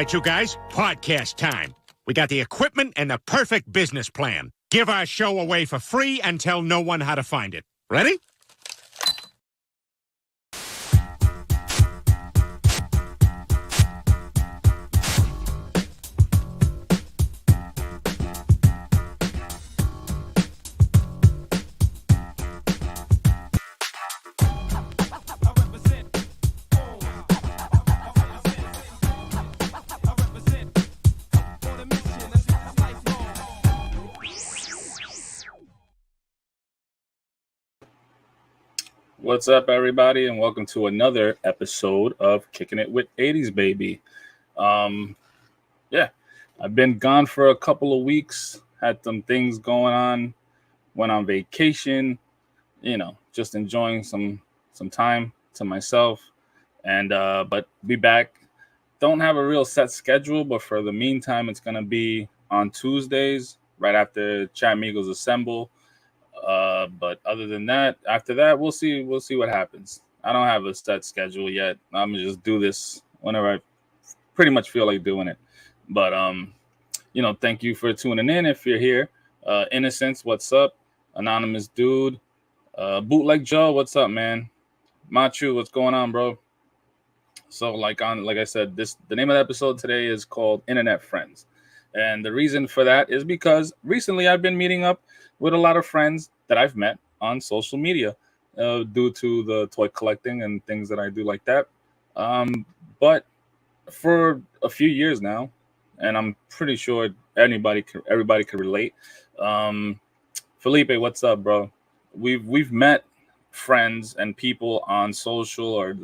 right, you guys, podcast time. We got the equipment and the perfect business plan. Give our show away for free and tell no one how to find it. Ready? What's up, everybody, and welcome to another episode of Kickin It with 80s Baby. Yeah, I've been gone for a couple of weeks, had some things going on, went on vacation, just enjoying some time to myself, and but be back. Don't have a real set schedule, but for the meantime, it's gonna be on Tuesdays, right after Chat Migos Assemble. But other than that, after that, we'll see what happens. I don't have a set schedule yet. I'm gonna just do this whenever I pretty much feel like doing it. But thank you for tuning in. If you're here, Innocence, what's up? Anonymous Dude, Bootleg Joe, what's up, man? Machu, what's going on, bro? So like I said, the name of the episode today is called Internet Friends. And the reason for that is because recently I've been meeting up with a lot of friends that I've met on social media due to the toy collecting and things that I do like that. But for a few years now, and I'm pretty sure everybody could relate. Felipe, what's up, bro? We've met friends and people on social or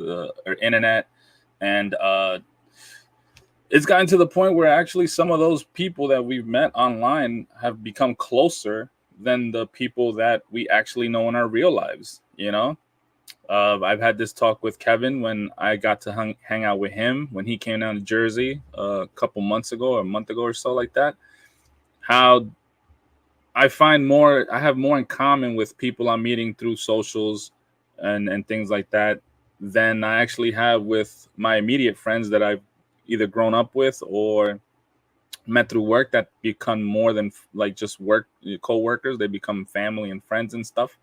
internet, and it's gotten to the point where actually some of those people that we've met online have become closer than the people that we actually know in our real lives. I've had this talk with Kevin when I got to hang out with him when he came down to Jersey a couple months ago or a month ago or so, like that. How I have more in common with people I'm meeting through socials and things like that than I actually have with my immediate friends that I've either grown up with or met through work, that become more than like just work co-workers. They become family and friends and stuff.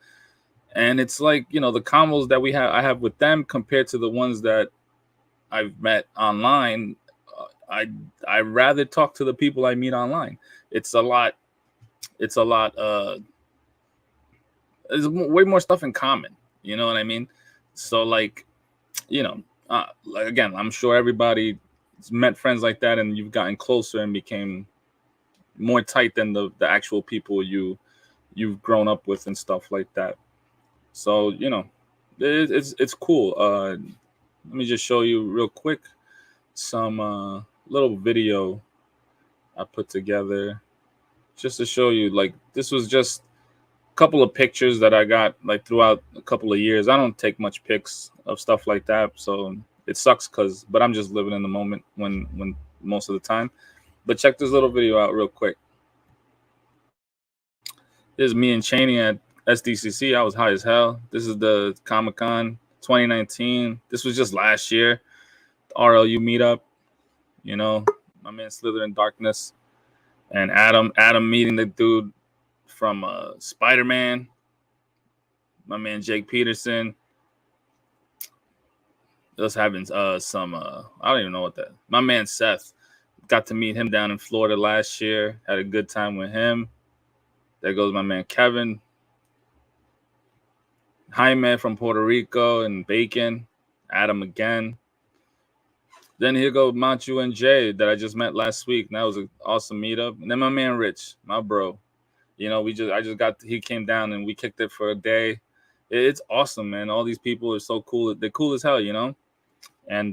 And it's like, the combos that I have with them compared to the ones that I've met online. I rather talk to the people I meet online. It's way more stuff in common. You know what I mean? So again, I'm sure everybody met friends like that, and you've gotten closer and became more tight than the actual people you've grown up with and stuff like that. So it's cool. Let me just show you real quick some little video I put together just to show you. Like, this was just a couple of pictures that I got like throughout a couple of years. I don't take much pics of stuff like that, so it sucks but I'm just living in the moment when most of the time. But check this little video out real quick. This is me and Cheney at SDCC. I was high as hell. This is the Comic-Con 2019. This was just last year. The RLU meetup. My man Slither in Darkness. And Adam meeting the dude from Spider-Man. My man Jake Peterson. Just having some I don't even know what that. My man Seth, got to meet him down in Florida last year. Had a good time with him. There goes my man Kevin. Jaime from Puerto Rico and Bacon. Adam again. Then here go Machu and Jay that I just met last week. And that was an awesome meetup. And then my man Rich, my bro. He came down and we kicked it for a day. It's awesome, man. All these people are so cool. They're cool as hell, And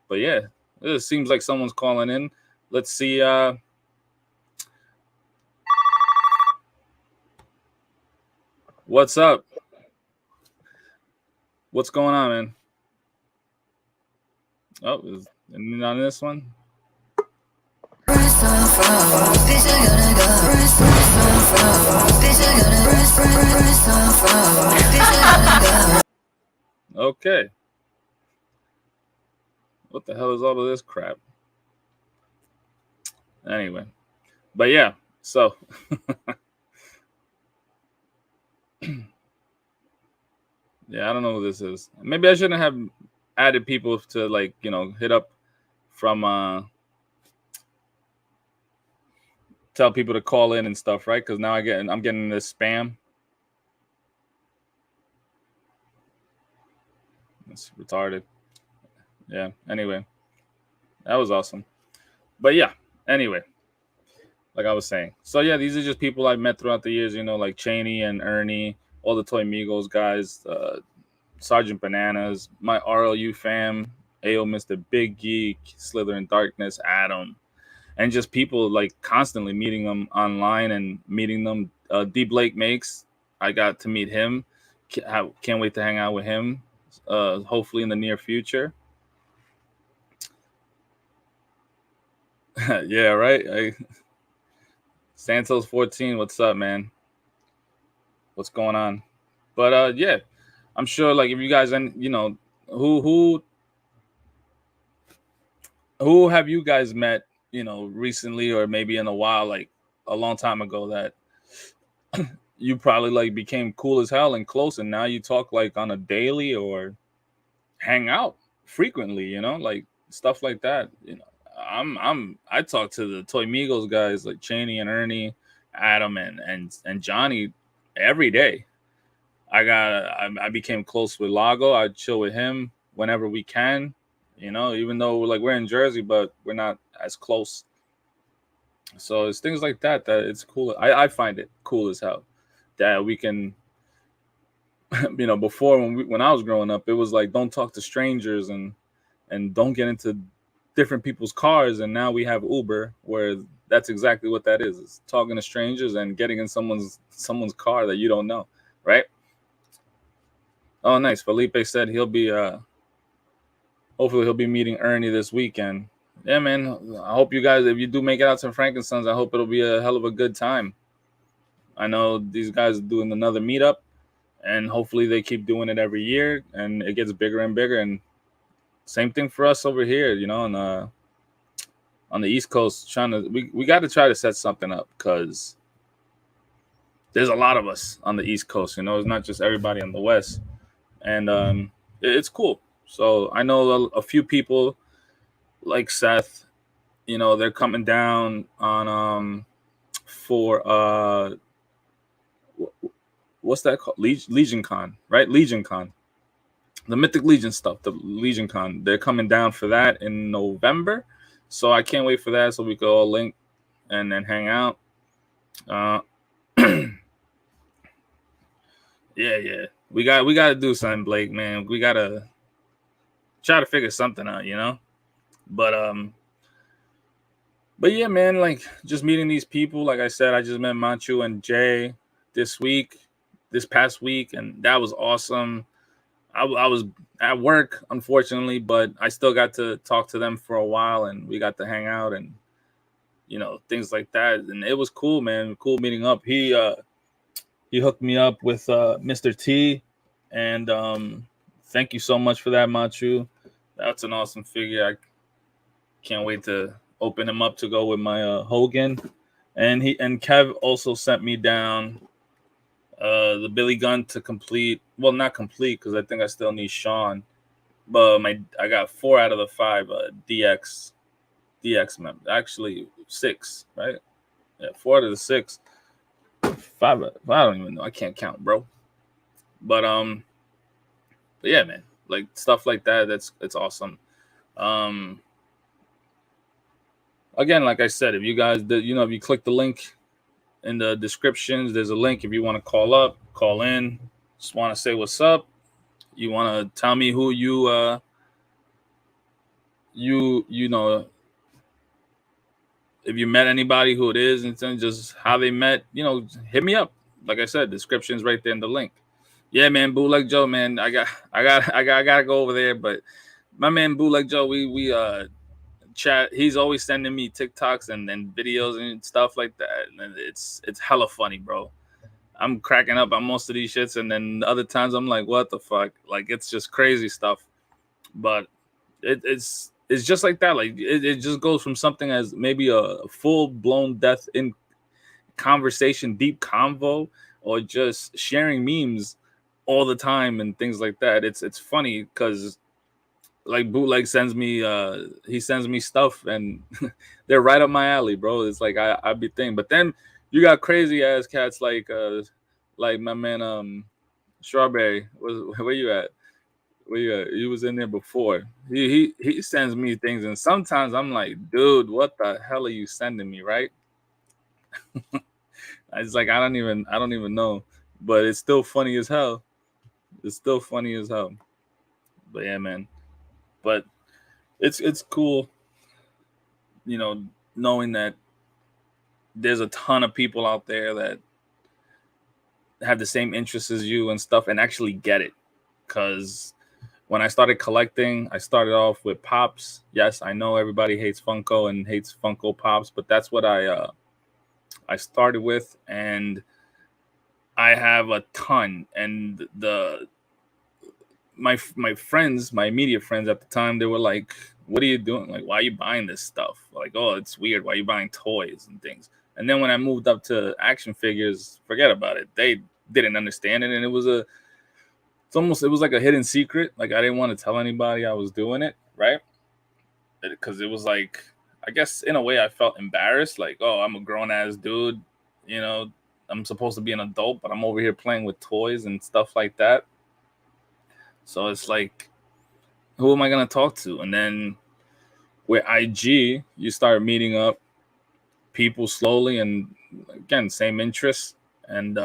but yeah, it seems like someone's calling in. Let's see. What's up? What's going on, man? Oh, and on this one. Okay. What the hell is all of this crap? Anyway, but yeah, so yeah, I don't know who this is. Maybe I shouldn't have added people to like, hit up from tell people to call in and stuff, right? Because now I'm getting this spam. It's retarded. Yeah. Anyway, that was awesome. But yeah. Anyway, like I was saying. So yeah, these are just people I met throughout the years. Like Cheney and Ernie, all the Toy Migos guys, Sergeant Bananas, my RLU fam, AO Mr. Big Geek, Slither in Darkness, Adam, and just people like constantly meeting them online and meeting them. D Blake Makes, I got to meet him. Can't wait to hang out with him. Hopefully in the near future. Yeah, right. Santos 14, what's up, man? What's going on? But yeah, I'm sure like if you guys who have you guys met, recently or maybe in a while, like a long time ago that you probably like became cool as hell and close and now you talk like on a daily or hang out frequently, like stuff like that. I talk to the Toy Migos guys like Cheney and Ernie, Adam and Johnny every day. I became close with Lago. I chill with him whenever we can, even though like we're in Jersey, but we're not as close. So it's things like that it's cool. I find it cool as hell that we can, before when I was growing up, it was like don't talk to strangers and don't get into different people's cars. And now we have Uber, where that's exactly what that is. It's talking to strangers and getting in someone's car that you don't know, right? Oh, nice. Felipe said he'll be hopefully he'll be meeting Ernie this weekend. Yeah, man. I hope you guys, if you do make it out to Frankenstein's, I hope it'll be a hell of a good time. I know these guys are doing another meetup, and hopefully they keep doing it every year, and it gets bigger and bigger. And same thing for us over here, on the East Coast. We got to try to set something up because there's a lot of us on the East Coast. It's not just everybody on the West, and it's cool. So I know a few people like Seth. They're coming down on for what's that called? Legion Con, right? Legion Con, the Mythic Legion stuff, the Legion Con. They're coming down for that in November, so I can't wait for that. So we could all link and then hang out. Yeah. We got to do something, Blake, man. We got to try to figure something out, But yeah, man, like just meeting these people. Like I said, I just met Manchu and Jay this past week, and that was awesome. I was at work, unfortunately, but I still got to talk to them for a while, and we got to hang out and things like that. And it was cool, man. Cool meeting up. He hooked me up with Mr. T, and thank you so much for that, Manchu. That's an awesome figure. I can't wait to open him up to go with my Hogan. And Kev also sent me down the Billy Gunn to complete. Well, not complete because I think I still need Sean. But I got 4 out of the 5 DX members. Actually 6, right? Yeah, 4 out of the 6. 5. I don't even know. I can't count, bro. But yeah, man. Like stuff like that. It's awesome. Again, like I said, if you guys, if you click the link in the descriptions, there's a link if you want to call in, just want to say what's up. You want to tell me who you if you met anybody, who it is, and just how they met, hit me up. Like I said, description's right there in the link. Yeah, man, Bootleg Joe, man, I gotta go over there, but my man Bootleg Joe, we chat. He's always sending me TikToks and videos and stuff like that, and it's hella funny, bro. I'm cracking up on most of these shits, and then other times I'm like, what the fuck? Like it's just crazy stuff. But it's it's just like that. Like it just goes from something as maybe a full blown death in conversation, deep convo, or just sharing memes all the time and things like that. It's funny because like bootleg sends me he sends me stuff and they're right up my alley, bro. It's like I be thinking, but then you got crazy ass cats like my man Strawberry. Where you at? Where you at? He was in there before. He sends me things, and sometimes I'm like, dude, what the hell are you sending me, right? It's like I don't even know, but it's still funny as hell. It's still funny as hell. But yeah, man. But it's cool, you know, knowing that there's a ton of people out there that have the same interests as you and stuff and actually get it. Cause when I started collecting, I started off with Pops. Yes, I know everybody hates Funko and hates Funko Pops, but that's what I started with, and I have a ton. And my friends, my immediate friends at the time, they were like, "What are you doing? Like, why are you buying this stuff? Like, oh, it's weird. Why are you buying toys and things?" And then when I moved up to action figures, forget about it. They didn't understand it, and it was like a hidden secret. Like I didn't want to tell anybody I was doing it, right? Because it was like, I guess in a way I felt embarrassed. Like, oh, I'm a grown ass dude, you know, I'm supposed to be an adult, but I'm over here playing with toys and stuff like that. So it's like, who am I gonna talk to? And then with IG, you start meeting up people slowly, and again, same interests, and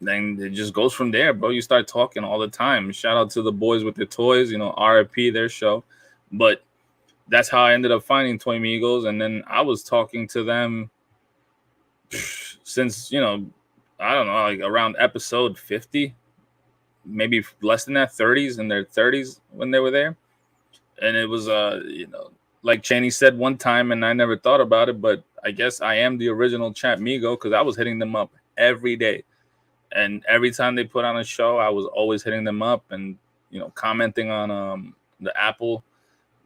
then it just goes from there, bro. You start talking all the time. Shout out to the boys with their toys, you know, RIP their show, but that's how I ended up finding Toy Migos, and then I was talking to them since, you know, I don't know, like around episode 50, maybe less than that, 30s, in their 30s when they were there. And it was you know, like Cheney said one time, and I never thought about it, but I guess I am the original Chat Migo because I was hitting them up every day. And every time they put on a show, I was always hitting them up and, you know, commenting on the Apple,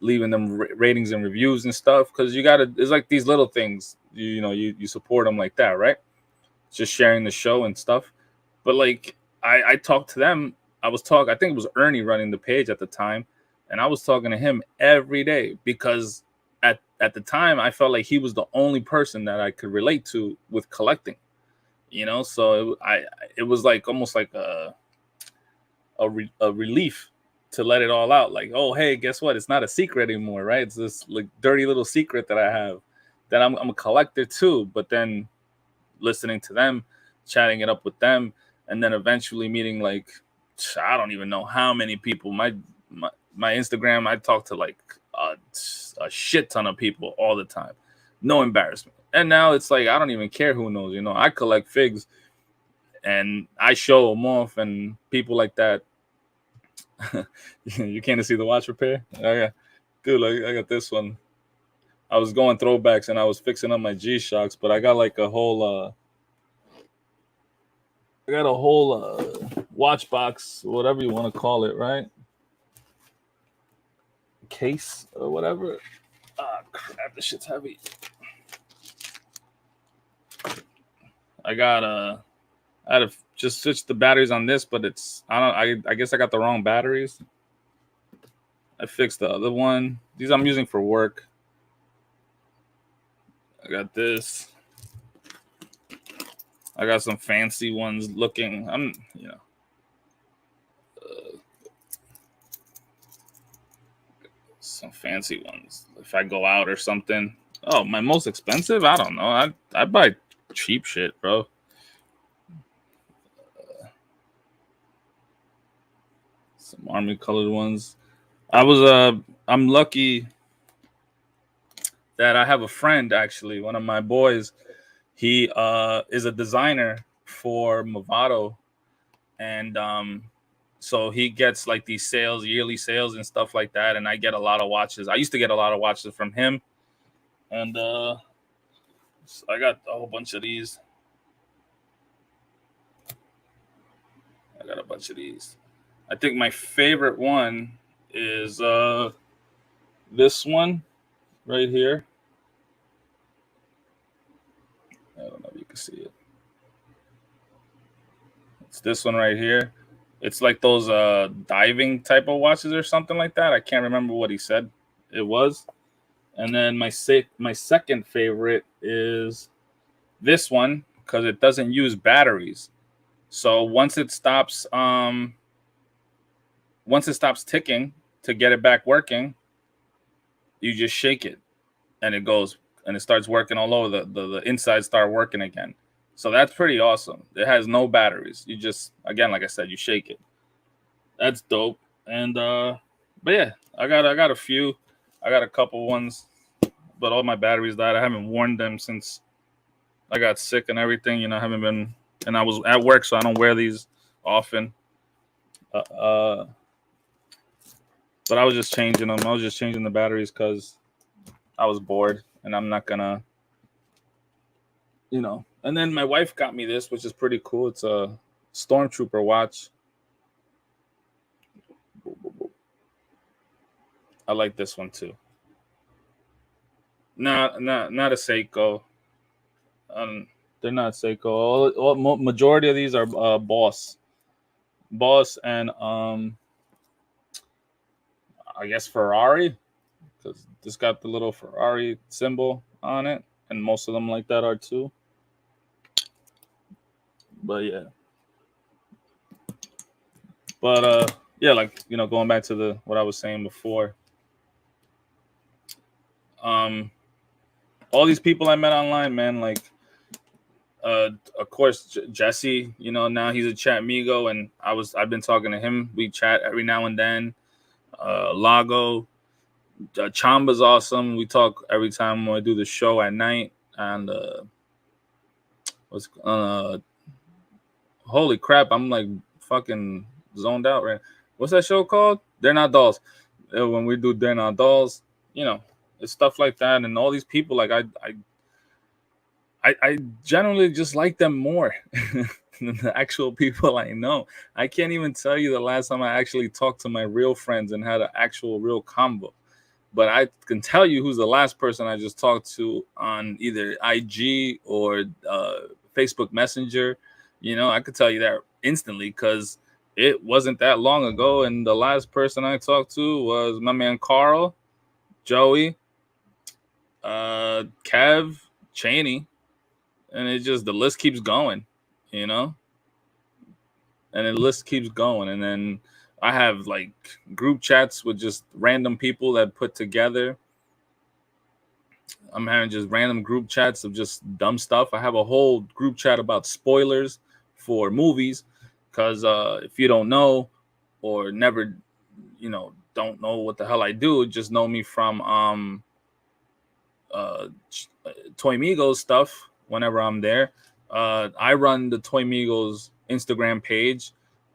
leaving them ratings and reviews and stuff, because you gotta, it's like these little things, you know, you support them like that, right? Just sharing the show and stuff. But like I talked to them. I think it was Ernie running the page at the time, and I was talking to him every day because at the time I felt like he was the only person that I could relate to with collecting, you know. So it was like almost like a relief to let it all out. Like, oh, hey, guess what? It's not a secret anymore, right? It's this like dirty little secret that I have, that I'm a collector too. But then listening to them, chatting it up with them, and then eventually meeting like, I don't even know how many people. My Instagram, I talk to like a shit ton of people all the time. No embarrassment. And now it's like I don't even care who knows. You know, I collect figs and I show them off, and people like that. You can't see the watch repair. Oh yeah, dude, like, I got this one. I was going throwbacks and I was fixing up my G Shocks, but I got like a whole I got a whole watch box, whatever you want to call it, right? Case or whatever. Ah, crap, this shit's heavy. I got I had to just switch the batteries on this, but it's I guess I got the wrong batteries. I fixed the other one. These I'm using for work. I got this. I got some fancy ones looking. I'm, you know, some fancy ones. If I go out or something. Oh, my most expensive? I don't know. I buy cheap shit, bro. Some army colored ones. I'm lucky that I have a friend, actually, one of my boys. He is a designer for Movado, and so he gets like these sales, yearly sales and stuff like that, and I get a lot of watches. I used to get a lot of watches from him, and I got a whole bunch of these. I got a bunch of these. I think my favorite one is this one right here. I don't know if you can see it. It's this one right here. It's like those diving type of watches or something like that. I can't remember what he said it was. And then my second favorite is this one because it doesn't use batteries. So once it stops ticking to get it back working, you just shake it and it goes and it starts working all over. The inside start working again. So that's pretty awesome. It has no batteries. You just, again, like I said, you shake it. That's dope. And but yeah, I got a few. I got a couple ones, but all my batteries died. I haven't worn them since I got sick and everything. I haven't been, and I was at work, so I don't wear these often. But I was just changing them. I was just changing the batteries because I was bored, and I'm not gonna, And then my wife got me this, which is pretty cool. It's a Stormtrooper watch. I like this one too. Not a Seiko. They're not Seiko. Majority of these are Boss, and I guess Ferrari, because this got the little Ferrari symbol on it, and most of them like that are too. But yeah. But yeah, like going back to what I was saying before. All these people I met online, man, like of course Jesse, now he's a Chatmigo, and I've been talking to him. We chat every now and then. Lago, Chamba's awesome. We talk every time when I do the show at night. And holy crap, I'm like fucking zoned out, right? What's that show called? They're Not Dolls. When we do They're Not Dolls, it's stuff like that. And all these people, like I generally just like them more than the actual people I know. I can't even tell you the last time I actually talked to my real friends and had an actual real combo. But I can tell you who's the last person I just talked to on either IG or Facebook Messenger. I could tell you that instantly because it wasn't that long ago. And the last person I talked to was my man Carl, Joey, Kev, Cheney. And the list keeps going, and the list keeps going. And then I have like group chats with just random people that put together. I'm having just random group chats of just dumb stuff. I have a whole group chat about spoilers for movies because if you don't know or never, don't know what the hell I do, just know me from Toy Migos stuff whenever I'm there. I run the Toy Migos Instagram page.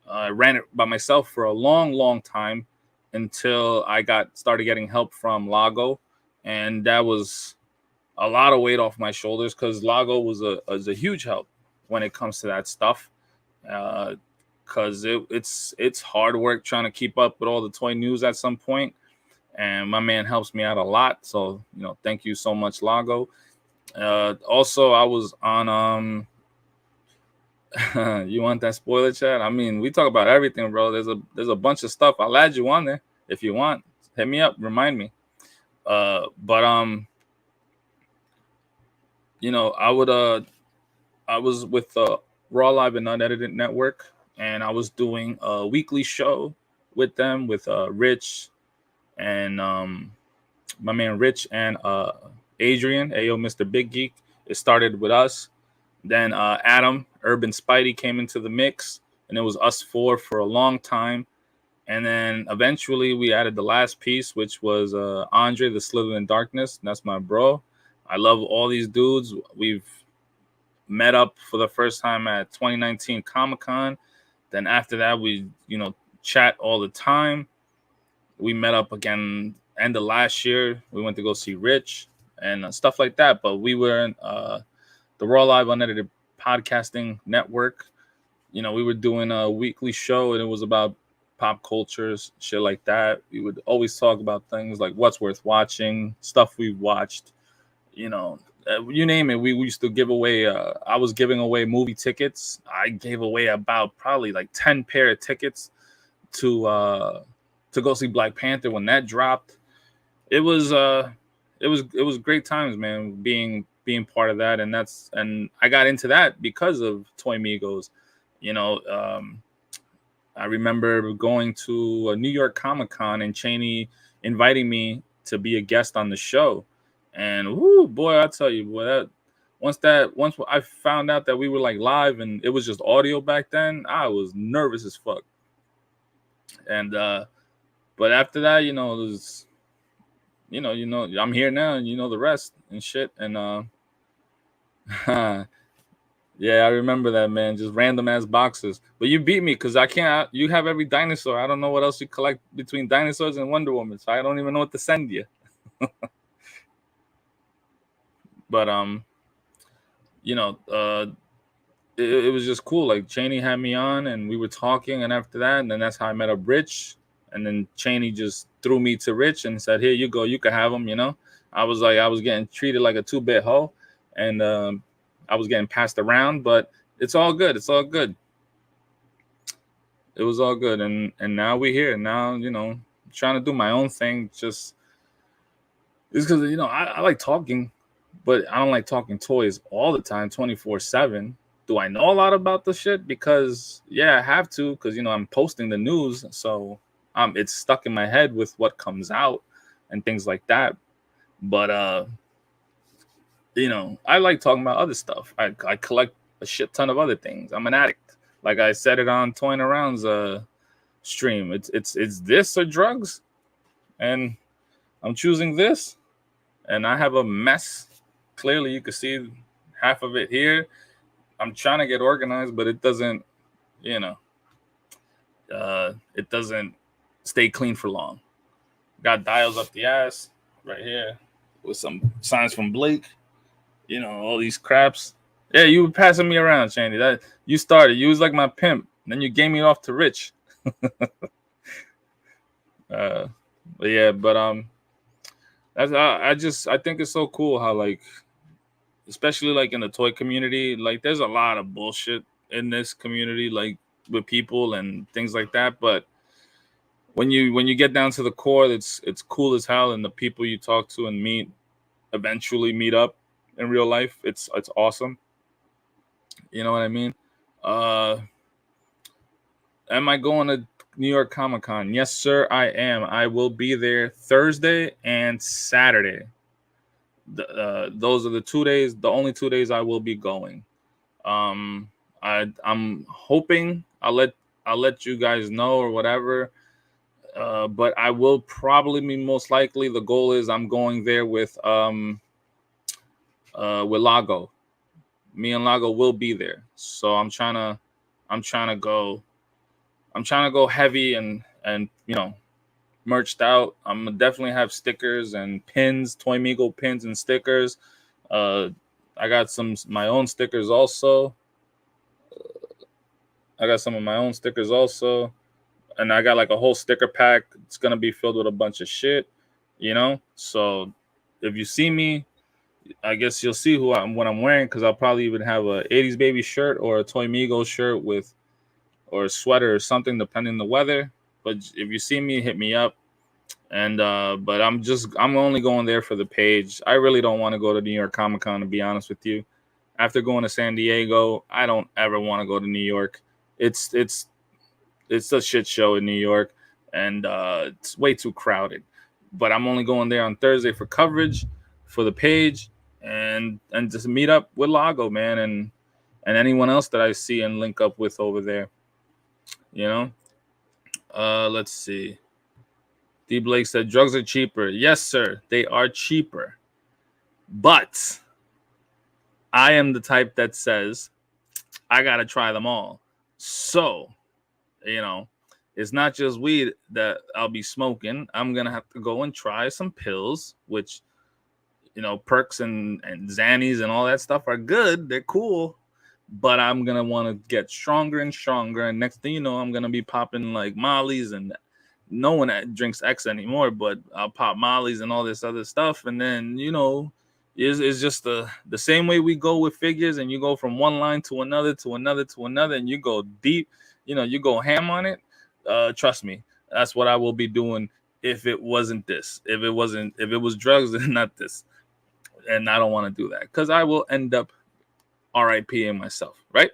I ran it by myself for a long, long time until I started getting help from Lago, and that was a lot of weight off my shoulders because Lago was a huge help when it comes to that stuff. Because it's hard work trying to keep up with all the toy news at some point, and my man helps me out a lot. So thank you so much, Lago. Also, I was on you want that spoiler chat? I mean, we talk about everything, bro. There's a bunch of stuff. I'll add you on there if you want. Hit me up, remind me. But I was with Raw Live and Unedited Network, and I was doing a weekly show with them with Rich and my man Rich and Adrian, Ayo Mr. Big Geek. It started with us. Then Adam, Urban Spidey came into the mix, and it was us four for a long time. And then eventually we added the last piece, which was Andre, the Slither in Darkness. That's my bro. I love all these dudes. We've met up for the first time at 2019 Comic-Con. Then after that, we, chat all the time. We met up again end of last year. We went to go see Rich and stuff like that. But we were in the Raw Live Unedited Podcasting Network. We were doing a weekly show, and it was about pop cultures, shit like that. We would always talk about things like what's worth watching, stuff we've watched, you know, you name it. We used to give away. I was giving away movie tickets. I gave away about probably like 10 pair of tickets to go see Black Panther when that dropped. It was great times, man. Being part of that, and I got into that because of Toy Migos. You know, I remember going to a New York Comic Con and Cheney inviting me to be a guest on the show. And whoo, boy, I tell you, boy, once I found out that we were like live and it was just audio back then, I was nervous as fuck. And but after that, you know, it was, I'm here now, and you know the rest and shit. And yeah, I remember that, man. Just random ass boxes. But you beat me because I can't. You have every dinosaur. I don't know what else you collect between dinosaurs and Wonder Woman. So I don't even know what to send you. But you know, it was just cool. Like Cheney had me on, and we were talking, and after that, and then that's how I met up Rich. And then Cheney just threw me to Rich and said, "Here you go. You can have him." You know, I was getting treated like a 2-bit hoe, and I was getting passed around, but it's all good. It's all good. It was all good, and now we're here. Now, you know, trying to do my own thing. Just it's because, you know, I like talking, but I don't like talking toys all the time, 24/7. Do I know a lot about the shit? Because yeah, I have to. Because, you know, I'm posting the news, so it's stuck in my head with what comes out and things like that. But you know, I like talking about other stuff. I collect a shit ton of other things. I'm an addict. Like I said it on Toying Around's stream. It's this or drugs, and I'm choosing this. And I have a mess. Clearly, you can see half of it here. I'm trying to get organized, but it doesn't, you know, it doesn't stay clean for long. Got dials up the ass right here with some signs from Blake. You know, all these craps. Yeah, you were passing me around, Shandy. That you started. You was like my pimp. Then you gave me off to Rich. But yeah, but I think it's so cool how, like, especially like in the toy community, like there's a lot of bullshit in this community, like with people and things like that. But when you get down to the core, it's cool as hell, and the people you talk to and eventually meet up in real life, it's awesome. You know what I mean? Am I going to New York Comic Con? Yes, sir, I am. I will be there Thursday and Saturday. Those are the 2 days, the only 2 days I will be going. I'm hoping I'll let you guys know or whatever. But I will probably be, most likely, the goal is I'm going there with Lago. Me and Lago will be there. So I'm trying to go heavy and you know, merched out. I'm gonna definitely have stickers and pins, Toy Migo pins and stickers. I got my own stickers also. And I got like a whole sticker pack. It's gonna be filled with a bunch of shit, you know. So if you see me, I guess you'll see what I'm wearing, because I'll probably even have a 80s baby shirt or a Toy Migos shirt or a sweater or something, depending on the weather. But if you see me, hit me up. And but I'm only going there for the page. I really don't want to go to New York Comic Con, to be honest with you. After going to San Diego, I don't ever want to go to New York. It's a shit show in New York, and it's way too crowded. But I'm only going there on Thursday for coverage for the page, and just meet up with Lago, man, and anyone else that I see and link up with over there. You know, let's see. D. Blake said drugs are cheaper. Yes, sir, they are cheaper. But I am the type that says I gotta try them all. So, you know, it's not just weed that I'll be smoking. I'm gonna have to go and try some pills, which, you know, perks and Xannies and all that stuff are good. They're cool. but I'm gonna want to get stronger and stronger. And next thing you know, I'm gonna be popping like Molly's, and no one drinks X anymore, but I'll pop Molly's and all this other stuff. And then it's just the same way we go with figures, and you go from one line to another to another to another, and you go deep. You go ham on it. Trust me, that's what I will be doing if it wasn't this. If it was drugs, then not this. And I don't want to do that because I will end up RIPing myself, right?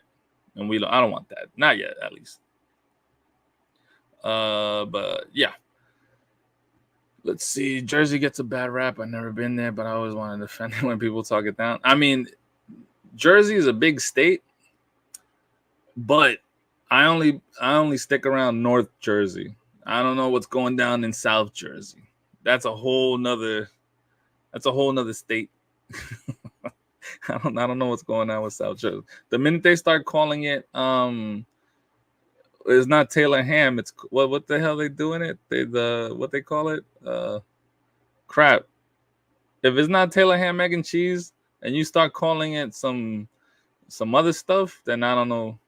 And I don't want that, not yet, at least. But yeah, let's see. Jersey gets a bad rap. I've never been there, but I always want to defend it when people talk it down. I mean, Jersey is a big state, but I only stick around North Jersey. I don't know what's going down in South Jersey. That's a whole nother state. I don't know what's going on with South Jersey. The minute they start calling it it's not Taylor ham, it's what the hell they doing it? What they call it? Crap. If it's not Taylor ham, egg and cheese, and you start calling it some other stuff, then I don't know.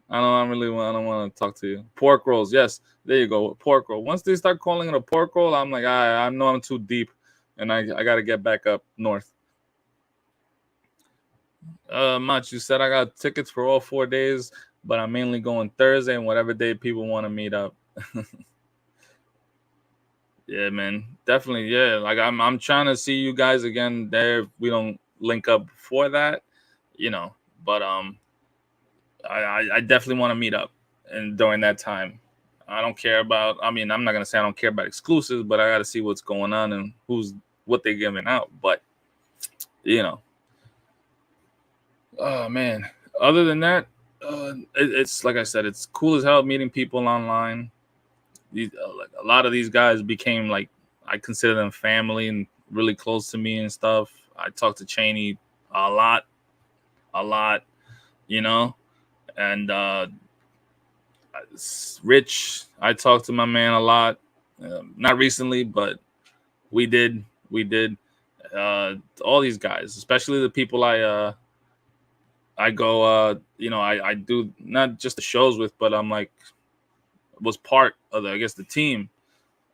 I don't want to talk to you. Pork rolls, yes, there you go. Pork roll. Once they start calling it a pork roll, I'm like, I know I'm too deep, and I got to get back up north. Mach, you said I got tickets for all 4 days, but I'm mainly going Thursday and whatever day people want to meet up. Yeah, man, definitely. Yeah, like I'm trying to see you guys again there. We don't link up before that, but I definitely want to meet up and during that time. I don't care about. I mean, I'm not gonna say I don't care about exclusives, but I got to see what's going on and what they're giving out. But oh man. Other than that, it's like I said, it's cool as hell meeting people online. Like a lot of these guys became like I consider them family and really close to me and stuff. I talk to Cheney a lot, and Rich. I talk to my man a lot. Not recently, but we did. All these guys, especially the people I go, I do not just the shows with, but I'm like was part of the team.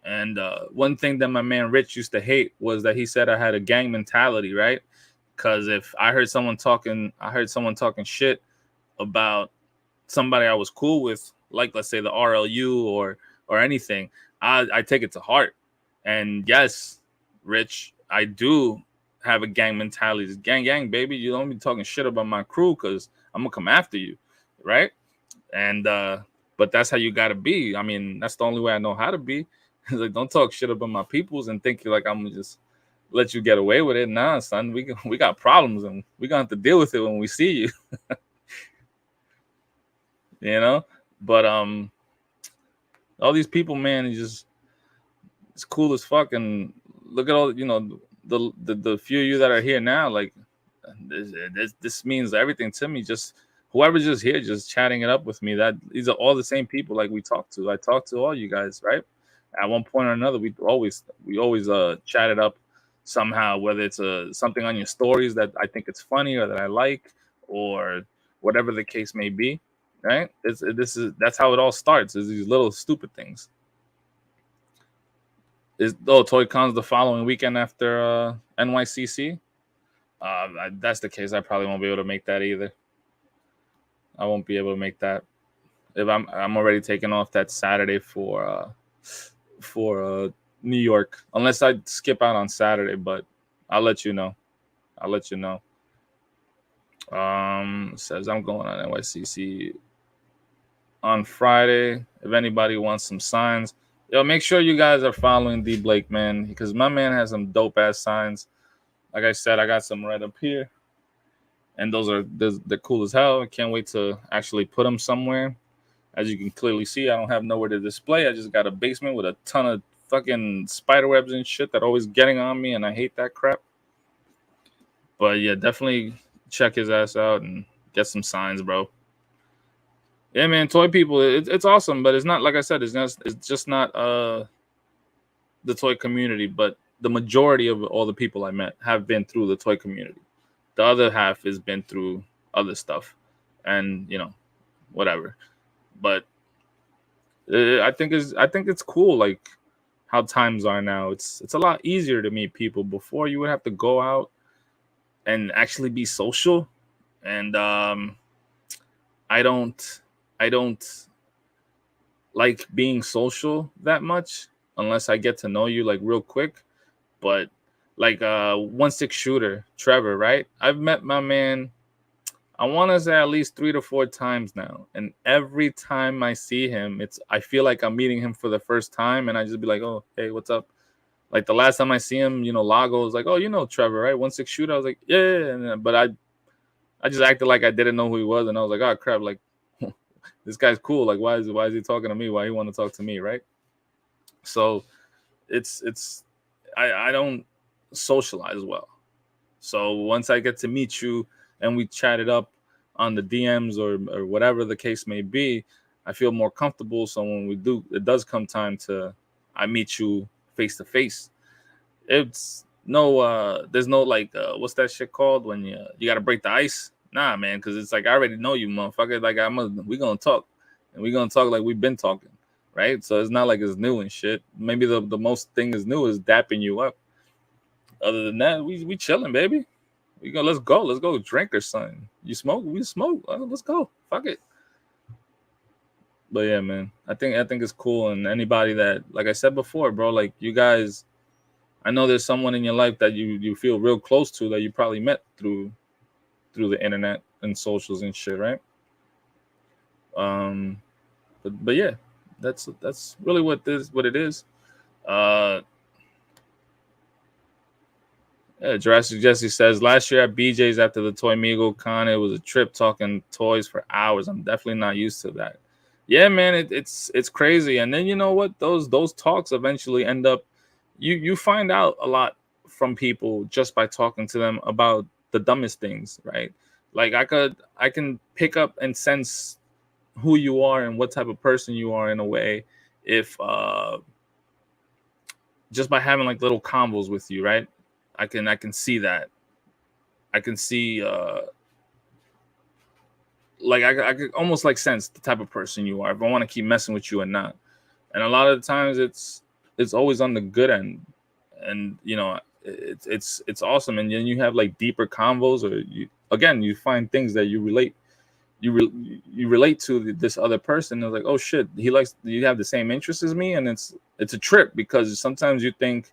And one thing that my man Rich used to hate was that he said I had a gang mentality, right? Because if I heard someone talking shit about somebody I was cool with, like let's say the RLU or anything, I take it to heart. And yes, Rich, I do have a gang mentality. It's gang, baby. You don't be talking shit about my crew because I'm gonna come after you, right? And but that's how you gotta be. I mean, that's the only way I know how to be. Like, don't talk shit about my peoples and think you're like I'm gonna just let you get away with it. Nah, son, we got problems and we're gonna have to deal with it when we see you. But all these people, man, it's cool as fuck. And look at all the few of you that are here now. Like this means everything to me. Just whoever's just here, just chatting it up with me. That these are all the same people like we talk to. I talk to all you guys, right? At one point or another, we always chat it up somehow, whether it's something on your stories that I think it's funny or that I like, or whatever the case may be, right? That's how it all starts. Is these little stupid things. ToyCon's the following weekend after NYCC. That's the case. I probably won't be able to make that either. I won't be able to make that. If I'm already taking off that Saturday for New York, unless I skip out on Saturday, but I'll let you know. Says I'm going on NYCC on Friday. If anybody wants some signs, make sure you guys are following D Blake, man, because my man has some dope ass signs. Like I said, I got some right up here, and they're cool as hell. I can't wait to actually put them somewhere. As you can clearly see, I don't have nowhere to display. I just got a basement with a ton of fucking spider webs and shit that always getting on me, and I hate that crap. But yeah, definitely check his ass out and get some signs, bro. Yeah, man, toy people, it's awesome, but it's not, like I said, it's just not the toy community, but the majority of all the people I met have been through the toy community. The other half has been through other stuff. and whatever. But I think it's cool, like how times are now. It's a lot easier to meet people. Before, you would have to go out and actually be social, and I don't I don't like being social that much unless I get to know you like real quick. But like 1-6 shooter Trevor, right? I've met my man, I want to say, at least 3 to 4 times now, and every time I see him, I feel like I'm meeting him for the first time, and I just be like, oh, hey, what's up? Like the last time I see him, Lago was like, oh, Trevor, right? 1-6 shooter. I was like, yeah, yeah, yeah. But I just acted like I didn't know who he was, and I was like, oh crap, like this guy's cool. Like why is he talking to me? Why he want to talk to me, right? So it's I don't socialize well. So once I get to meet you and we chat it up on the DMs or whatever the case may be, I feel more comfortable. So when it does come time to I meet you face to face. It's no there's no like what's that shit called when you got to break the ice? Nah, man, because it's like I already know you, motherfucker. Like we gonna talk, and we gonna talk like we've been talking, right? So it's not like it's new and shit. Maybe the most thing is new is dapping you up. Other than that, we chilling, baby. Let's go drink or something. You smoke, we smoke. Let's go. Fuck it. But yeah, man, I think it's cool. And anybody that, like I said before, bro, like you guys, I know there's someone in your life that you feel real close to that you probably met through the internet and socials and shit, right? Um, but yeah, that's really what it is. Uh, Yeah, Jurassic Jesse says last year at BJ's after the Toy Migo Con, it was a trip talking toys for hours. I'm definitely not used to that. Yeah, man, it's crazy. And then you know what? Those talks eventually end up you find out a lot from people just by talking to them about the dumbest things, right? Like I can pick up and sense who you are and what type of person you are in a way if just by having like little combos with you, right? I can see that. I can see like I could almost like sense the type of person you are if I want to keep messing with you or not. And a lot of the times it's always on the good end, and it's awesome. And then you have like deeper convos, or you find things that you relate to this other person. It's like, oh shit, you have the same interests as me, and it's a trip because sometimes you think,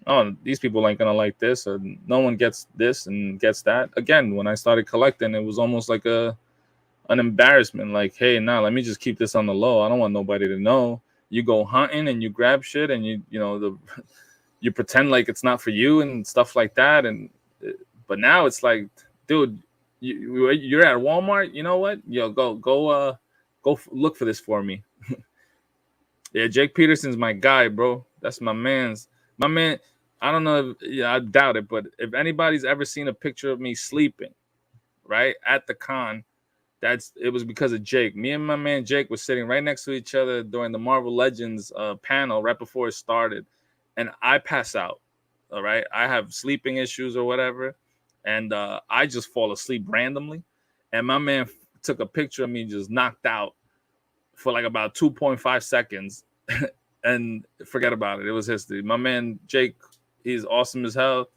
oh, these people ain't gonna like this, or no one gets this and gets that. Again, when I started collecting, it was almost like an embarrassment. Like, hey, nah, let me just keep this on the low. I don't want nobody to know. You go hunting and you grab shit, and you pretend like it's not for you and stuff like that. And but now it's like, dude, you're at Walmart. You know what? Yo, go look for this for me. Yeah, Jake Peterson's my guy, bro. That's my man's. My man, I don't know. I doubt it, but if anybody's ever seen a picture of me sleeping, right at the con, it was because of Jake. Me and my man Jake were sitting right next to each other during the Marvel Legends panel right before it started, and I pass out. All right, I have sleeping issues or whatever, and I just fall asleep randomly, and my man took a picture of me just knocked out for like about 2.5 seconds and forget about it. It was history. My man Jake, he's awesome as hell.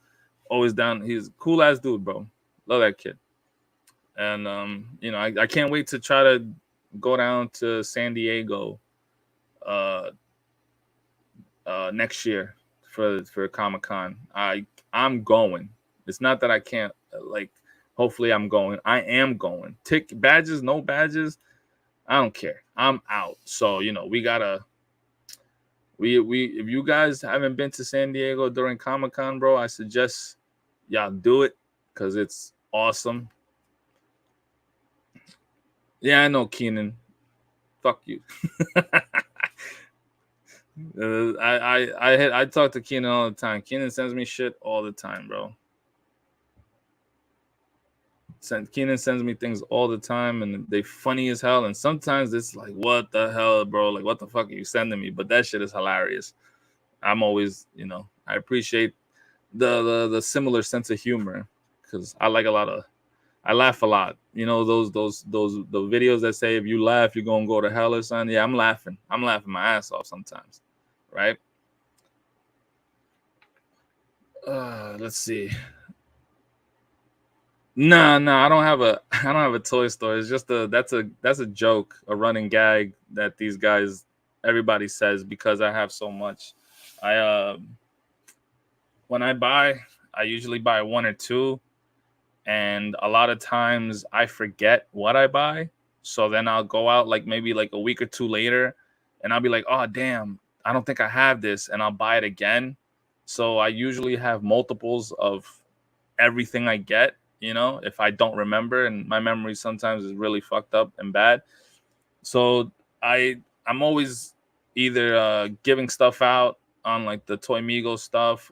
Always down. He's a cool ass dude, bro. Love that kid. And I can't wait to try to go down to San Diego next year for Comic-Con. I'm going. It's not that I can't, like, hopefully I'm going. I am going. Badges, no badges, I don't care. I'm out. So, we gotta if you guys haven't been to San Diego during Comic-Con, bro, I suggest y'all do it because it's awesome. Yeah, I know, Keenan. Fuck you. I talk to Keenan all the time. Keenan sends me shit all the time, bro. Keenan sends me things all the time, and they funny as hell. And sometimes it's like, what the hell, bro? Like, what the fuck are you sending me? But that shit is hilarious. I'm always, I appreciate the similar sense of humor because I I laugh a lot. You know, those the videos that say if you laugh, you're gonna go to hell or something. Yeah, I'm laughing. I'm laughing my ass off sometimes. Right? Let's see. No, I don't have a I don't have a toy store. It's just that's a joke, a running gag that these guys everybody says because I have so much. I when I buy, I usually buy one or two, and a lot of times I forget what I buy. So then I'll go out like maybe like a week or two later, and I'll be like, "Oh damn, I don't think I have this," and I'll buy it again. So I usually have multiples of everything I get, you know, if I don't remember, and my memory sometimes is really fucked up and bad. So I'm always either giving stuff out on like the Toy Migos stuff,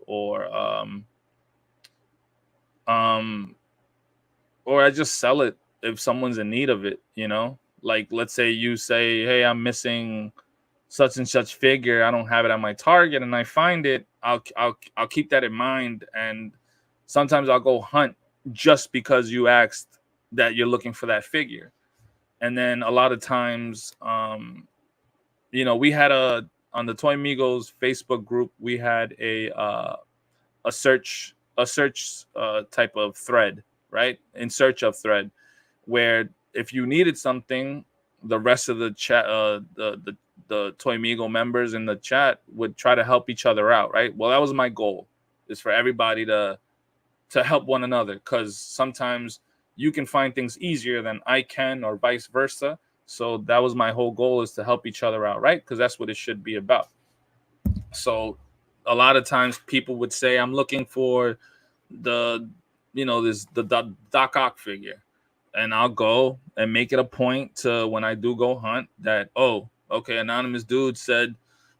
um or I just sell it if someone's in need of it, you know? Like let's say you say, "Hey, I'm missing such and such figure. I don't have it at my Target," and I find it, I'll keep that in mind, and sometimes I'll go hunt just because you asked that you're looking for that figure. And then a lot of times, you know, we had a on the Toy Migos Facebook group, we had a search type of thread, right? In search of thread, where if you needed something, the rest of the chat, the Toy Migo members in the chat would try to help each other out, right? Well, that was my goal, is for everybody to help one another, because sometimes you can find things easier than I can, or vice versa. So that was my whole goal, is to help each other out, right? Because that's what it should be about. So a lot of times people would say, "I'm looking for the, you know, the Doc Ock figure," and I'll go and make it a point to, when I do go hunt, that, "Oh, okay, anonymous dude said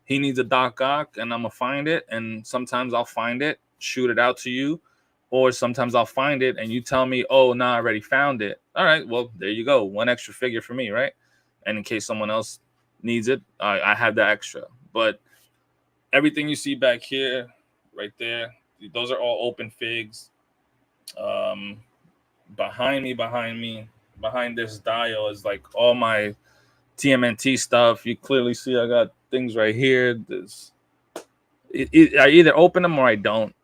he needs a Doc Ock, and I'm gonna find it." And sometimes I'll find it, shoot it out to you, or sometimes I'll find it and you tell me, "Oh, no, I already found it." All right, well, there you go, one extra figure for me, right? And in case someone else needs it, I have that extra. But everything you see back here, right there, those are all open figs. Um, behind me, behind this dial is like all my TMNT stuff. You clearly see I got things right here. I either open them or I don't,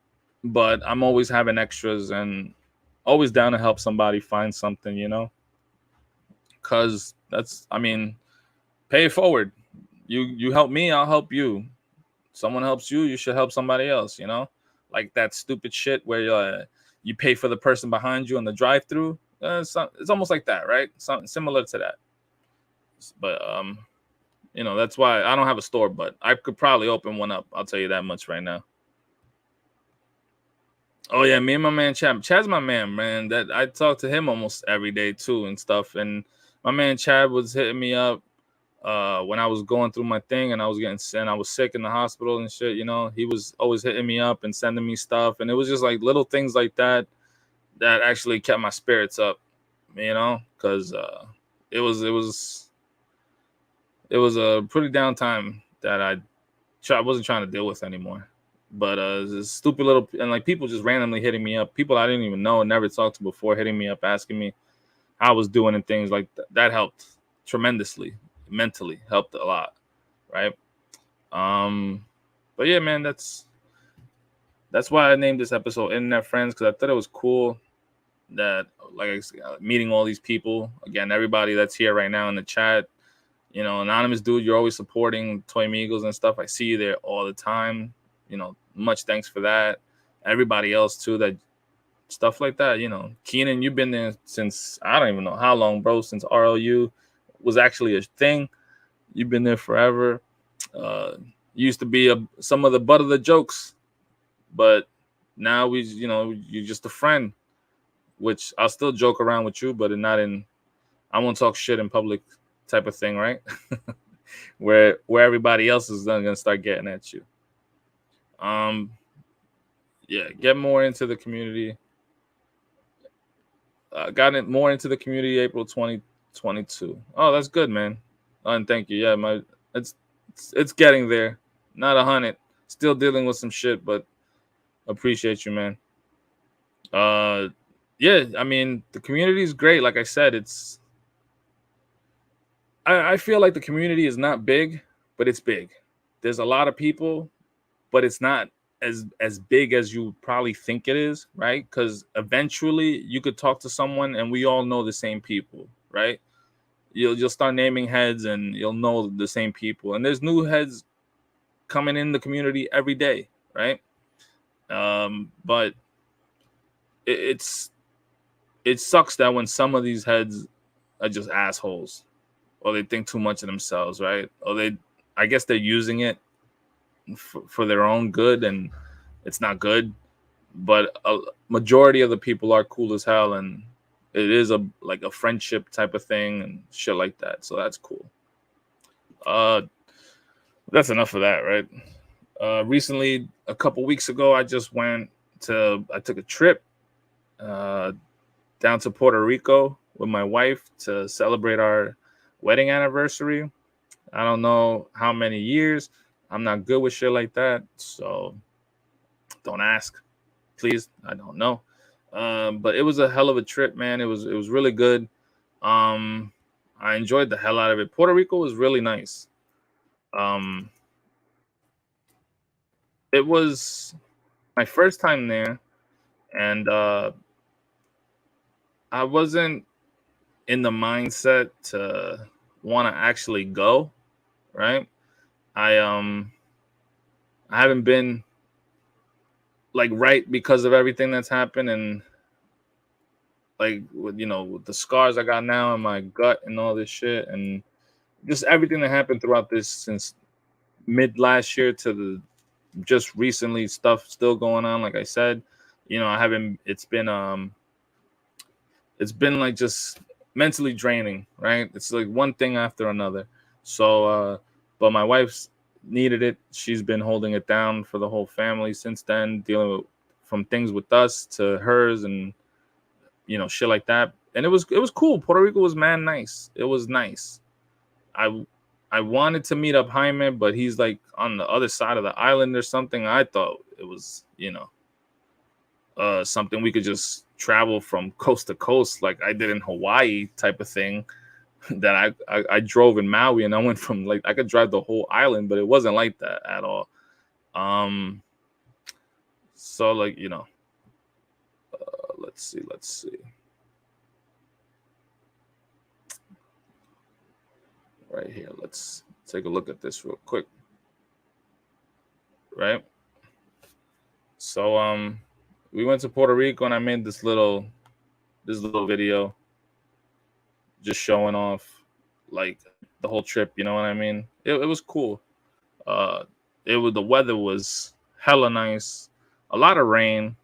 but I'm always having extras and always down to help somebody find something, you know? Because that's, I mean, pay it forward. You help me, I'll help you. Someone helps you, you should help somebody else, you know? Like that stupid shit where you pay for the person behind you on the drive-through. It's almost like that, right? Something similar to that. But you know, that's why I don't have a store, but I could probably open one up. I'll tell you that much right now. Oh yeah, me and my man Chad. Chad's my man, man. That I talk to him almost every day too and stuff. And my man Chad was hitting me up when I was going through my thing and I was getting sent. I was sick in the hospital and shit. You know, he was always hitting me up and sending me stuff, and it was just like little things like that that actually kept my spirits up. You know, because it was a pretty down time that I wasn't trying to deal with anymore. But this stupid little, and like people just randomly hitting me up, people I didn't even know and never talked to before, hitting me up asking me how I was doing and things like that. That helped tremendously, mentally helped a lot, right? But yeah, man, that's why I named this episode Internet Friends, because I thought it was cool that, like, meeting all these people again, everybody that's here right now in the chat. You know, anonymous dude, you're always supporting Toy Migos and stuff. I see you there all the time. You know, much thanks for that. Everybody else too, that stuff like that. You know, Keenan, you've been there since I don't even know how long, bro. Since RLU was actually a thing. You've been there forever. Used to be some of the butt of the jokes, but now you're just a friend. Which I'll still joke around with you, but not in. I won't talk shit in public type of thing, right? where everybody else is gonna start getting at you. Yeah, get more into the community. Got it more into the community April 2022. Oh, that's good, man. And thank you. Yeah, it's getting there. Not 100. Still dealing with some shit, but appreciate you, man. yeah, I mean, the community is great. Like I said, I feel like the community is not big, but it's big. There's a lot of people, but it's not as big as you probably think it is, right? Because eventually you could talk to someone and we all know the same people, right? You'll start naming heads and you'll know the same people. And there's new heads coming in the community every day, right? But it's it sucks that when some of these heads are just assholes or they think too much of themselves, right? Or I guess they're using it for their own good and it's not good. But a majority of the people are cool as hell, and it is like a friendship type of thing and shit like that. So that's cool. Uh, that's enough of that, right? Recently, a couple weeks ago, I took a trip uh, down to Puerto Rico with my wife to celebrate our wedding anniversary. I don't know how many years. I'm not good with shit like that, so don't ask, please. I don't know. But it was a hell of a trip, man. It was really good. Um, I enjoyed the hell out of it. Puerto Rico was really nice. Um, it was my first time there, and I wasn't in the mindset to want to actually go. Right? I um I haven't been like right because of everything that's happened and like with the scars I got now in my gut and all this shit and just everything that happened throughout this since mid last year to the just recently stuff still going on. Like I said, I haven't. It's been like just mentally draining, right? It's like one thing after another. So, but my wife's needed it. She's been holding it down for the whole family since then, dealing with from things with us to hers and shit like that. And it was cool. Puerto Rico was man nice. It was nice. I I wanted to meet up Jaime, but he's like on the other side of the island or something. I thought it was, something we could just travel from coast to coast, like I did in Hawaii, type of thing. That I drove in Maui, and I went from like I could drive the whole island, but it wasn't like that at all. Um, so like let's see, right here. Let's take a look at this real quick, right? So we went to Puerto Rico, and I made this little video just showing off like the whole trip. You know what I mean? It was cool. Uh, the weather was hella nice. A lot of rain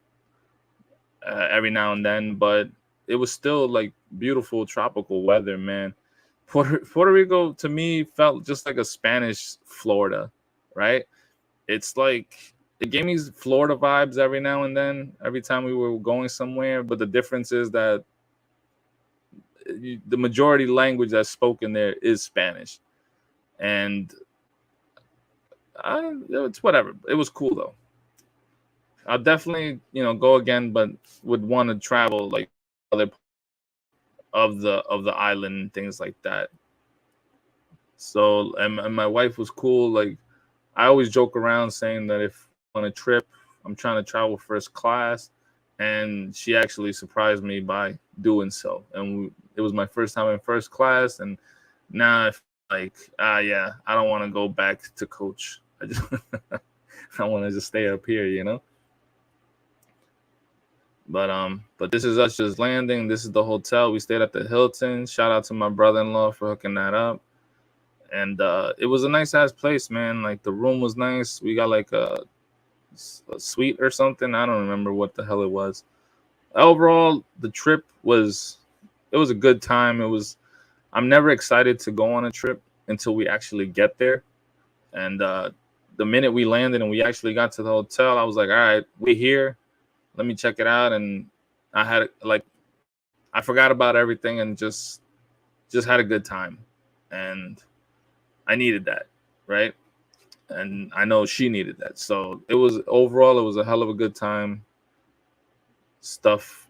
every now and then, but it was still like beautiful tropical weather, man. Puerto Rico to me felt just like a Spanish Florida, right? It's like it gave me Florida vibes every now and then, every time we were going somewhere. But the difference is that the majority language that's spoken there is Spanish, and it's whatever. It was cool though. I'll definitely go again, but would want to travel like other of the island and things like that. So and my wife was cool. Like I always joke around saying that if on a trip I'm trying to travel first class, and she actually surprised me by doing so. And it was my first time in first class, and now I feel like yeah, I don't want to go back to coach. I just I want to just stay up here. But this is us just landing. This is the hotel. We stayed at the Hilton. Shout out to my brother-in-law for hooking that up. And it was a nice ass place, man. Like the room was nice. We got like a suite or something. I don't remember what the hell it was. Overall, the trip was a good time. I'm never excited to go on a trip until we actually get there. And the minute we landed and we actually got to the hotel, I was like, all right, we're here. Let me check it out. And I forgot about everything and just had a good time. And I needed that, right? And I know she needed that. So overall it was a hell of a good time. Stuff,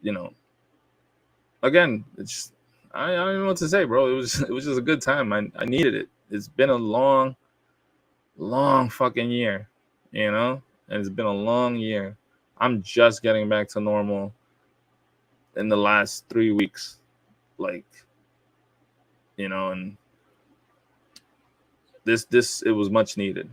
again, it's I don't know what to say, bro. It was just a good time. I needed it. It's been a long fucking year, you know, and it's been a long year. I'm just getting back to normal in the last 3 weeks, like, you know, and this it was much needed.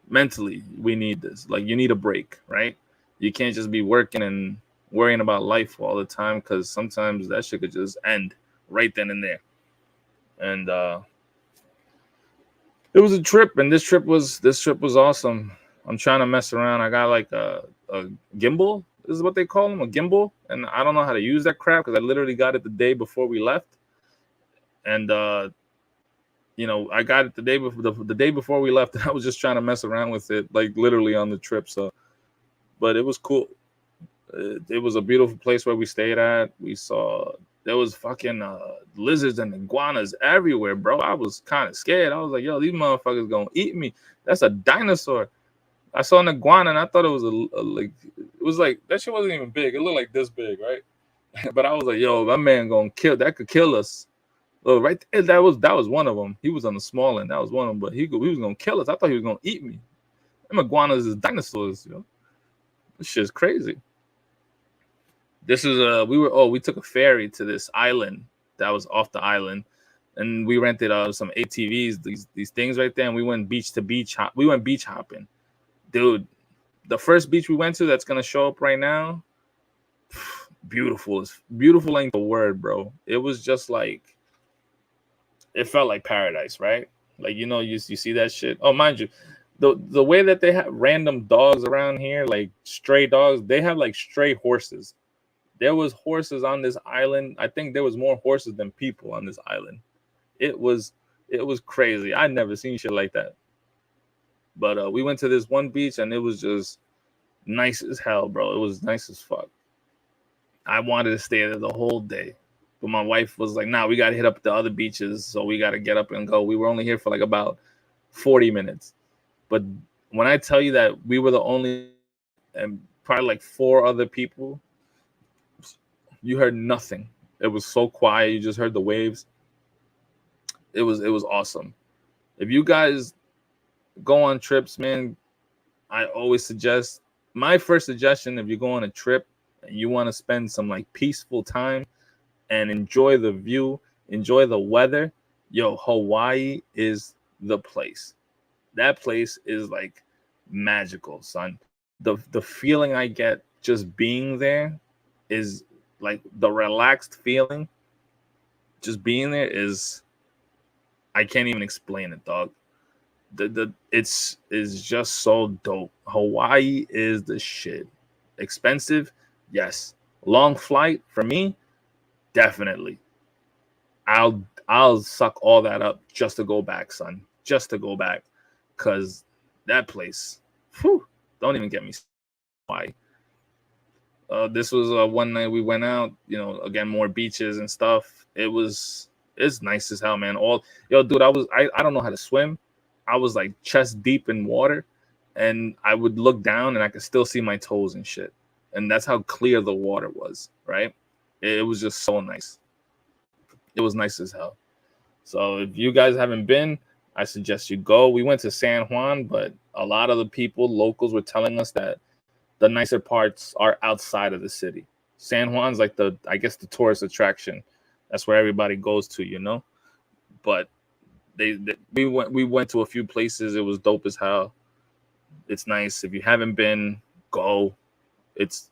Mentally, we need this. Like, you need a break, right? You can't just be working and worrying about life all the time, because sometimes that shit could just end right then and there. And it was a trip, and this trip was awesome. I'm trying to mess around. I got like a gimbal. This is what they call them, a gimbal, and I don't know how to use that crap because I literally got it the day before we left. And I got it the day before the day before we left, and I was just trying to mess around with it, like literally on the trip. So, but it was cool. It was a beautiful place where we stayed at. We saw there was fucking lizards and iguanas everywhere, bro. I was kind of scared. I was like, yo, these motherfuckers gonna eat me. That's a dinosaur. I saw an iguana and I thought it was it was like that shit wasn't even big. It looked like this big, right? But I was like, yo, my man gonna kill that could kill us. Oh, right there, that was one of them. He was on the small end. That was one of them, but he was gonna kill us. I thought he was gonna eat me. Them iguanas is dinosaurs, you know. This shit's crazy. This is we took a ferry to this island that was off the island, and we rented some ATVs, these things right there, and we went beach to beach. We went beach hopping, dude. The first beach we went to that's gonna show up right now, beautiful. It's beautiful ain't the word, bro. It was just like it felt like paradise, right? Like, you see that shit. Oh, mind you, the way that they have random dogs around here, like stray dogs, they have like stray horses. There was horses on this island. I think there was more horses than people on this island. It was crazy. I never seen shit like that. But we went to this one beach and it was just nice as hell, bro. It was nice as fuck. I wanted to stay there the whole day. But my wife was like, nah, we got to hit up the other beaches. So we got to get up and go. We were only here for like about 40 minutes. But when I tell you that we were the only, and probably like 4 other people, you heard nothing. It was so quiet. You just heard the waves. It was awesome. If you guys go on trips, man, I always suggest, my first suggestion, if you go on a trip and you want to spend some like peaceful time and enjoy the view, enjoy the weather, yo, Hawaii is the place. That place is like magical, son. The feeling I get just being there is like the relaxed feeling. Just being there is, I can't even explain it, dog. It's just so dope. Hawaii is the shit. Expensive, yes. Long flight for me, definitely. I'll suck all that up just to go back, son. Just to go back, cause that place, whew, don't even get me. Why? This was one night we went out. Again, more beaches and stuff. It's nice as hell, man. Dude, I don't know how to swim. I was like chest deep in water, and I would look down and I could still see my toes and shit. And that's how clear the water was, right? It was just so nice. It was nice as hell. So if you guys haven't been, I suggest you go. We went to San Juan, but a lot of the locals were telling us that the nicer parts are outside of the city. San Juan's like I guess the tourist attraction. That's where everybody goes to. But we went to a few places. It was dope as hell. It's nice. If you haven't been, go. It's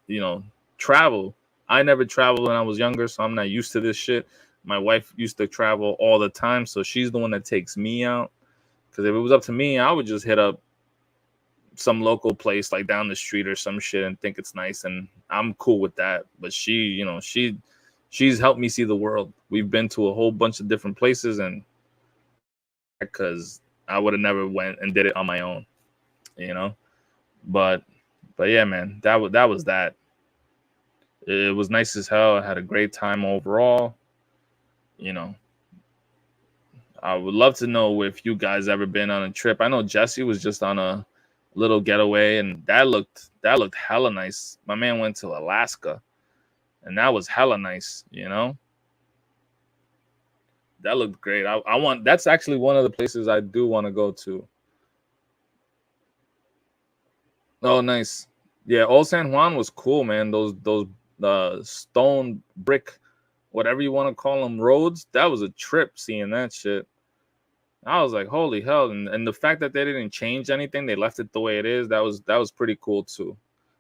travel. I never traveled when I was younger, so I'm not used to this shit. My wife used to travel all the time, so she's the one that takes me out. Because if it was up to me, I would just hit up some local place like down the street or some shit and think it's nice, and I'm cool with that. But she's helped me see the world. We've been to a whole bunch of different places, and because I would have never went and did it on my own, But yeah, man, that was that. It was nice as hell. I had a great time overall. I would love to know if you guys ever been on a trip. I know Jesse was just on a little getaway, and that looked hella nice. My man went to Alaska, and that was hella nice. That looked great. I want. That's actually one of the places I do want to go to. Oh, nice. Yeah, Old San Juan was cool, man. Those stone brick, whatever you want to call them, roads. That was a trip seeing that shit. I was like, holy hell! And the fact that they didn't change anything, they left it the way it is. That was pretty cool too.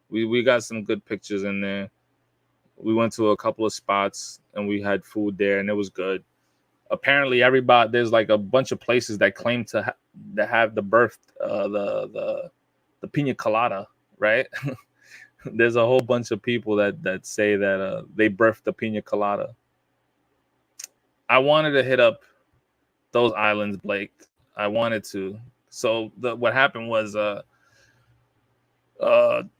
We got some good pictures in there. We went to a couple of spots and we had food there, and it was good. Apparently, everybody there's like a bunch of places that claim to have the birth the pina colada, right? There's a whole bunch of people that say that they birthed the pina colada. I wanted to hit up those islands, Blake. I wanted to. So what happened was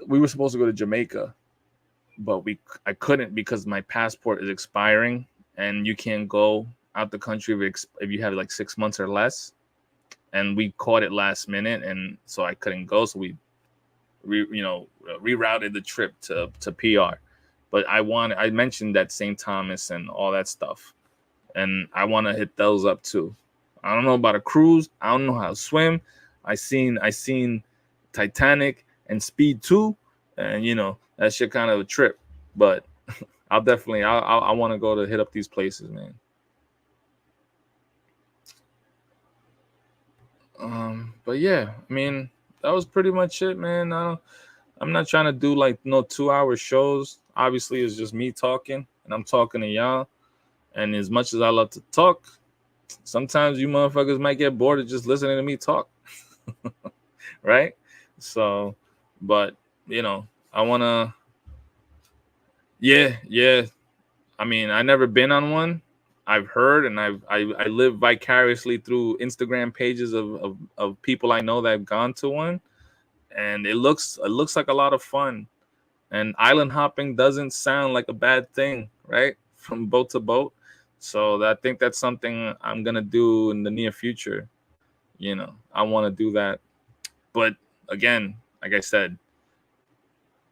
we were supposed to go to Jamaica, but I couldn't because my passport is expiring, and you can't go out the country if you have like 6 months or less. And we caught it last minute, and so I couldn't go. So we rerouted the trip to PR. But I mentioned that St. Thomas and all that stuff, and I want to hit those up too. I don't know about a cruise. I don't know how to swim. I seen Titanic and Speed 2, and that shit kind of a trip. But I want to go to hit up these places, man. But yeah, I mean, that was pretty much it, man. I'm not trying to do like no 2-hour shows. Obviously, it's just me talking, and I'm talking to y'all. And as much as I love to talk, sometimes you motherfuckers might get bored of just listening to me talk, right? So, but I wanna, yeah. I mean, I never been on one. I've heard, and I live vicariously through Instagram pages of people I know that have gone to one, and it looks like a lot of fun. And island hopping doesn't sound like a bad thing, right? From boat to boat. So I think that's something I'm gonna do in the near future. I want to do that. But again, like I said,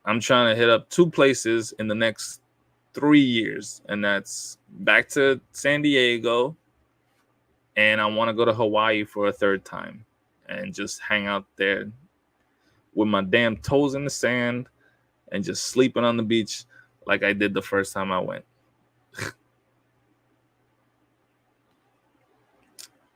I'm trying to hit up 2 places in the next 3 years, and that's back to San Diego, and I want to go to Hawaii for a 3rd time and just hang out there with my damn toes in the sand and just sleeping on the beach like I did the first time I went.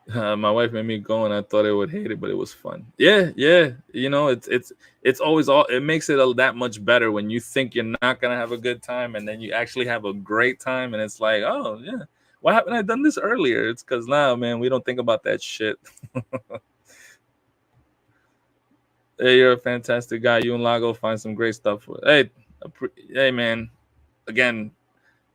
My wife made me go, and I thought I would hate it, but it was fun. Yeah. It's always it makes it that much better when you think you're not gonna have a good time, and then you actually have a great time, and it's like, oh yeah, why haven't I done this earlier? It's because now, man, we don't think about that shit. Hey, you're a fantastic guy. You and Lago find some great stuff. Hey, man. Again,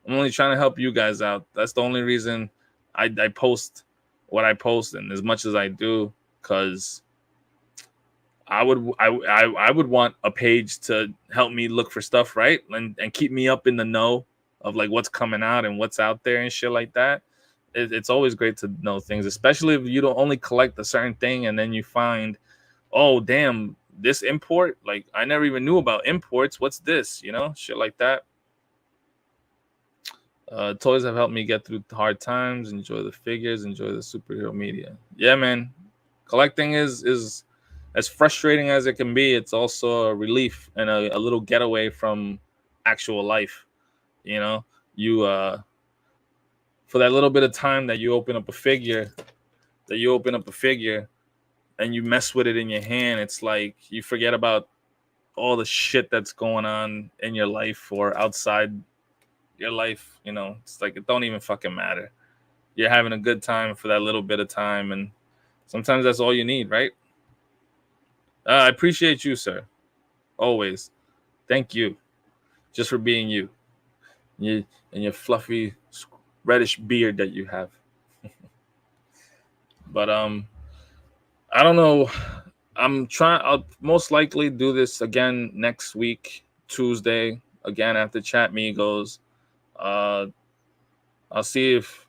I'm only trying to help you guys out. That's the only reason I post what I post, and as much as I do, because I would want a page to help me look for stuff, right, and keep me up in the know of like what's coming out and what's out there and shit like that. It's always great to know things, especially if you don't only collect a certain thing and then you find, oh damn, this import, like I never even knew about imports. What's this? Shit like that. Toys have helped me get through hard times, enjoy the figures, enjoy the superhero media. Yeah, man. Collecting is as frustrating as it can be. It's also a relief and a little getaway from actual life. You for that little bit of time that you open up a figure, and you mess with it in your hand, it's like you forget about all the shit that's going on in your life or outside your life. It's like it don't even fucking matter. You're having a good time for that little bit of time, and sometimes that's all you need, right? I appreciate you, sir. Always. Thank you just for being you. And your fluffy reddish beard that you have. But I don't know. I'll most likely do this again next week, Tuesday, again after Chat Migos. I'll see if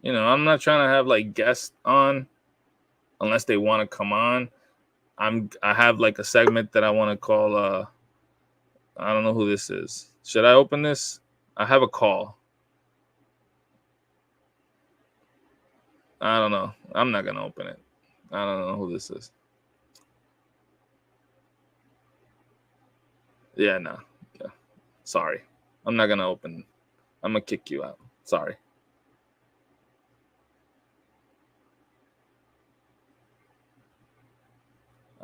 I'm not trying to have like guests on unless they want to come on. I have like a segment that I want to call I don't know who this is. Should I open this? I have a call. I don't know. I'm not gonna open it. I don't know who this is. Yeah, no. Yeah. Sorry. I'm not gonna open. I'm gonna kick you out. Sorry.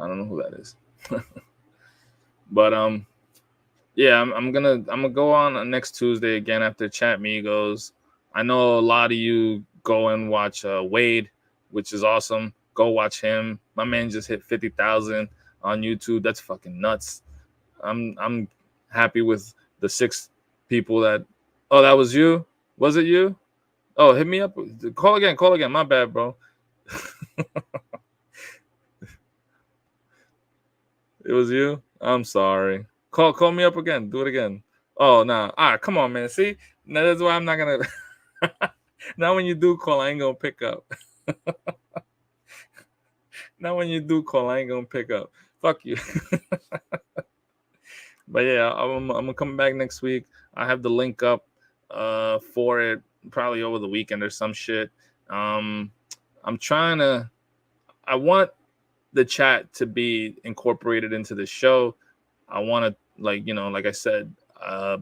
I don't know who that is. But yeah, I'm gonna go on next Tuesday again after Chat Migos. I know a lot of you go and watch Wade, which is awesome. Go watch him. My man just hit 50,000 on YouTube. That's fucking nuts. I'm happy with the 6 people that. Oh, that was you? Was it you? Oh, hit me up. Call again. Call again. My bad, bro. It was you? I'm sorry. Call me up again. Do it again. Oh, nah. All right, come on, man. See? Now, that's why I'm not going to. Now, when you do call, I ain't going to pick up. Now, when you do call, I ain't going to pick up. Fuck you. But yeah, I'm going to come back next week. I have the link up for it probably over the weekend or some shit. I'm trying to. I want the chat to be incorporated into the show. I want to, like I said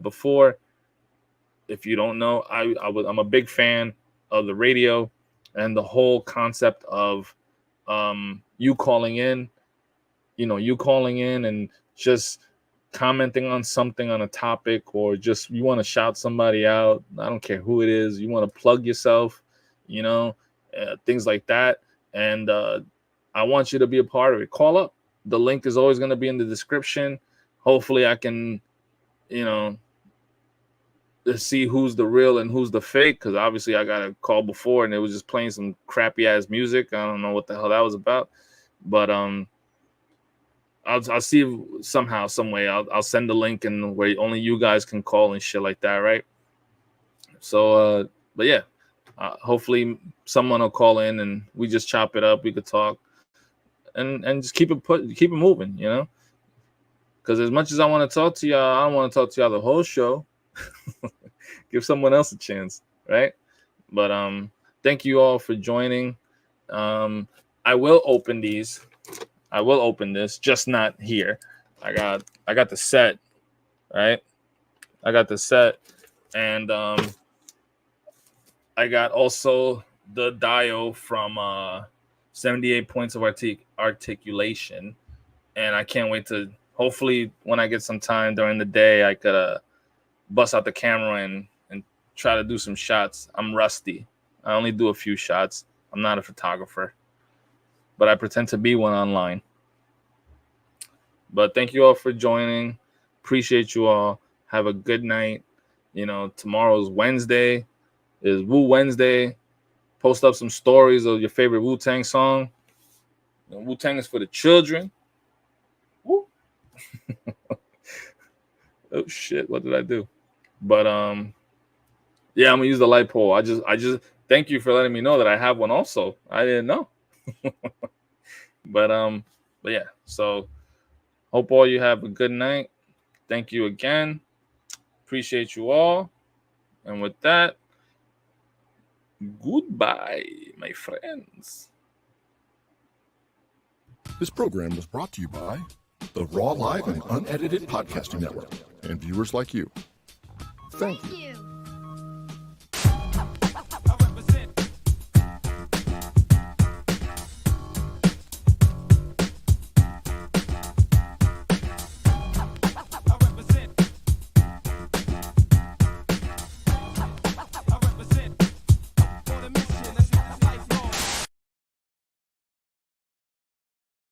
before, if you don't know, I'm a big fan of the radio and the whole concept of you calling in, and just commenting on something, on a topic, or just you want to shout somebody out. I don't care who it is. You want to plug yourself, things like that. And I want you to be a part of it. Call up. The link is always going to be in the description. Hopefully I can, see who's the real and who's the fake, because obviously I got a call before and it was just playing some crappy ass music. I don't know what the hell that was about. But I'll see if somehow, some way, I'll send the link and where only you guys can call and shit like that, right? So, but yeah, hopefully someone will call in and we just chop it up. We could talk and just keep it moving, Because as much as I want to talk to y'all, I don't want to talk to y'all the whole show. Give someone else a chance, right? But thank you all for joining. I will open these. I will open this, just not here. I got the set, right? I got the set, and I got also the Dio from 78 Points of Articulation, and I can't wait to. Hopefully, when I get some time during the day, I could bust out the camera and try to do some shots. I'm rusty. I only do a few shots. I'm not a photographer, but I pretend to be one online. But thank you all for joining. Appreciate you all. Have a good night. Tomorrow's Wednesday. Is Woo Wednesday. Post up some stories of your favorite Wu-Tang song. Wu-Tang is for the children. Woo. Oh shit, what did I do? But yeah, I'm gonna use the light pole. I just thank you for letting me know that I have one also. I didn't know. But yeah, so hope all you have a good night. Thank you again. Appreciate you all. And with that, goodbye, my friends. This program was brought to you by the Raw Live and Unedited Podcasting Network and viewers like you. Thank you.